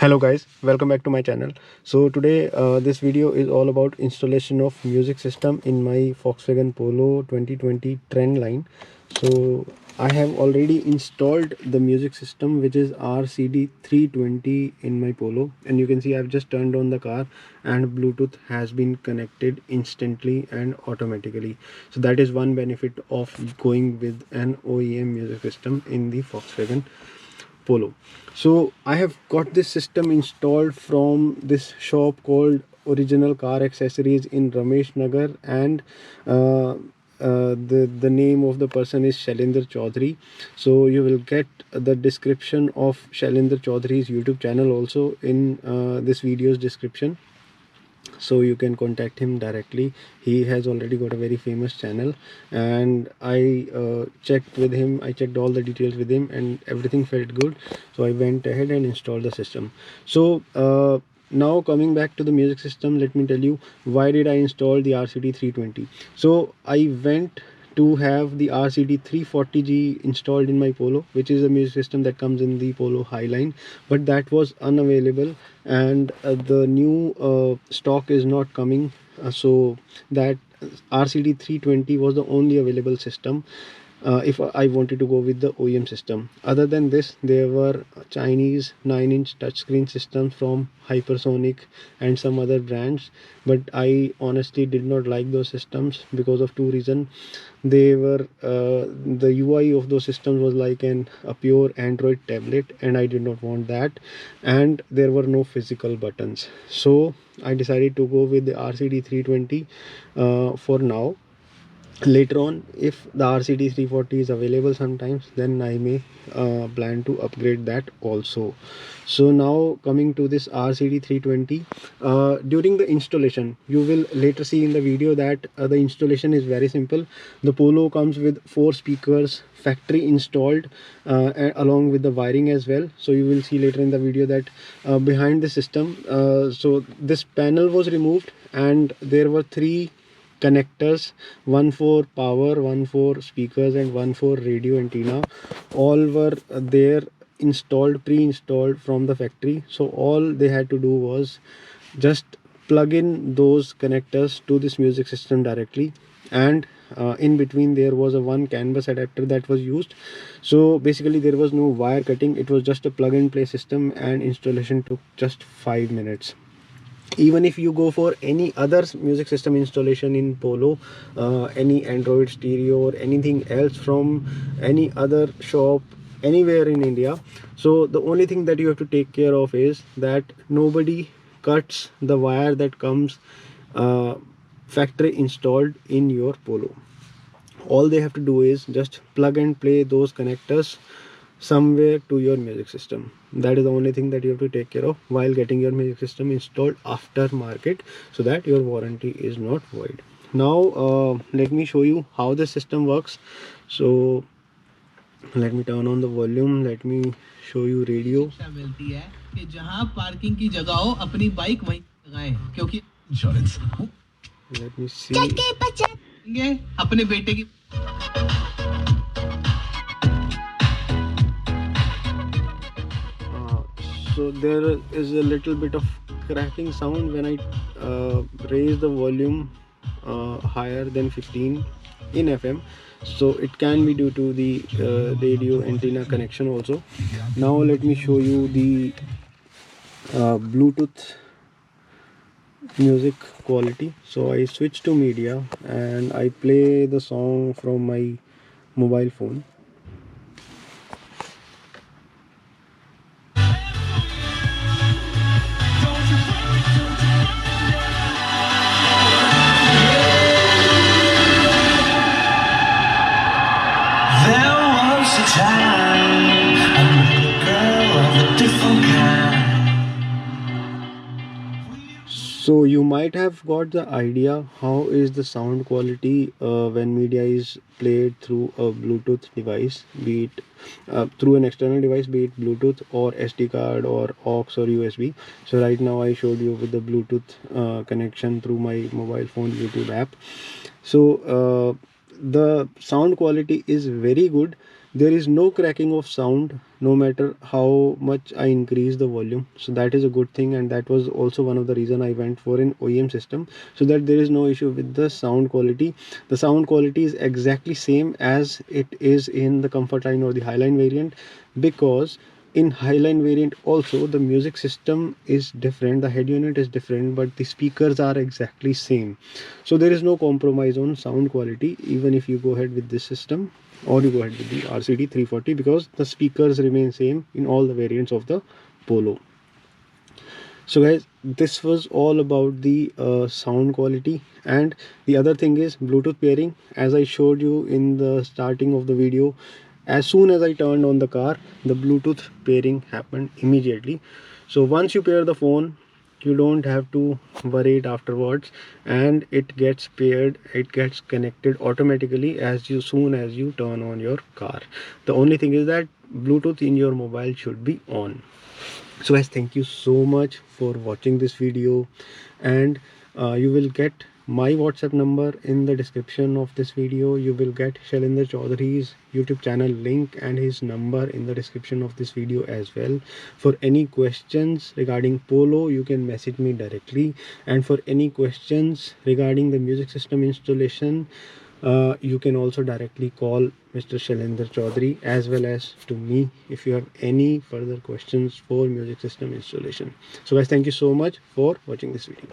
Hello guys, welcome back to my channel. So today this video is all about installation of music system in my Volkswagen Polo 2020 Trendline. So I have already installed the music system, which is RCD 320 in my Polo, and you can see I've just turned on the car and Bluetooth has been connected instantly and automatically. So that is one benefit of going with an OEM music system in the Volkswagen Polo. So I have got this system installed from this shop called Original Car Accessories in Ramesh Nagar, and the name of the person is Shailendra Chaudhary. So you will get the description of Shailendra Chaudhary's YouTube channel also in this video's description, so you can contact him directly. He has already got a very famous channel, and I checked with him. I checked all the details with him and everything felt good, so I went ahead and installed the system. So now coming back to the music system, let me tell you why did I install the RCD 320. So I went to have the RCD 340G installed in my Polo, which is a music system that comes in the Polo Highline, but that was unavailable, and the new stock is not coming. So that RCD 320 was the only available system if I wanted to go with the OEM system. Other than this, there were Chinese 9-inch touchscreen systems from Hypersonic and some other brands, but I honestly did not like those systems because of two reasons. They were the UI of those systems was like a pure Android tablet, and I did not want that, and there were no physical buttons. So I decided to go with the RCD 320 for now. Later on, if the RCD 340 is available sometimes, then I may plan to upgrade that also. So now coming to this RCD 320, during the installation, you will later see in the video that the installation is very simple. The Polo comes with 4 speakers factory installed, along with the wiring as well. So you will see later in the video that behind the system, so this panel was removed and there were 3 connectors, one for power, one for speakers, and one for radio antenna. All were there, installed, pre-installed from the factory. So all they had to do was just plug in those connectors to this music system directly, and in between there was a one CAN bus adapter that was used. So basically there was no wire cutting, it was just a plug and play system, and installation took just 5 minutes. Even if you go for any other music system installation in Polo, any Android stereo or anything else from any other shop anywhere in India, so the only thing that you have to take care of is that nobody cuts the wire that comes uh, factory installed in your Polo. All they have to do is just plug and play those connectors somewhere to your music system. That is the only thing that you have to take care of while getting your music system installed after market, so that your warranty is not void. Now let me show you how the system works. So let me turn on the volume, let me show you radio. मिलती है कि जहां parking की जगह हो अपनी bike वहीं लगाएं, क्योंकि इंश्योरेंस let me see अपने बेटे की so there is a little bit of cracking sound when I raise the volume higher than 15 in FM. So it can be due to the radio antenna connection also. Now let me show you the Bluetooth music quality. So I switch to media and I play the song from my mobile phone. So you might have got the idea how is the sound quality when media is played through a Bluetooth device, be it through an external device, be it Bluetooth or SD card or aux or USB. So right now I showed you with the Bluetooth connection through my mobile phone YouTube app. So the sound quality is very good, There is no cracking of sound no matter how much I increase the volume. So that is a good thing, and that was also one of the reason I went for an OEM system, so that there is no issue with the sound quality. The sound quality is exactly same as it is in the Comfortline or the Highline variant, because in Highline variant also the music system is different, the head unit is different, but the speakers are exactly same. So there is no compromise on sound quality even if you go ahead with this system or you go ahead with the RCD 340, because the speakers remain same in all the variants of the Polo. So guys, this was all about the sound quality. And the other thing is Bluetooth pairing. As I showed you in the starting of the video, as soon as I turned on the car, the Bluetooth pairing happened immediately. So once you pair the phone, you don't have to worry it afterwards, and it gets paired, it gets connected automatically as soon as you turn on your car. The only thing is that Bluetooth in your mobile should be on. So guys, thank you so much for watching this video, and you will get my WhatsApp number in the description of this video. You will get Shailendra Chaudhary's YouTube channel link and his number in the description of this video as well. For any questions regarding Polo, you can message me directly, and for any questions regarding the music system installation, you can also directly call Mr. Shailendra Chaudhary as well as to me if you have any further questions for music system installation. So guys, thank you so much for watching this video.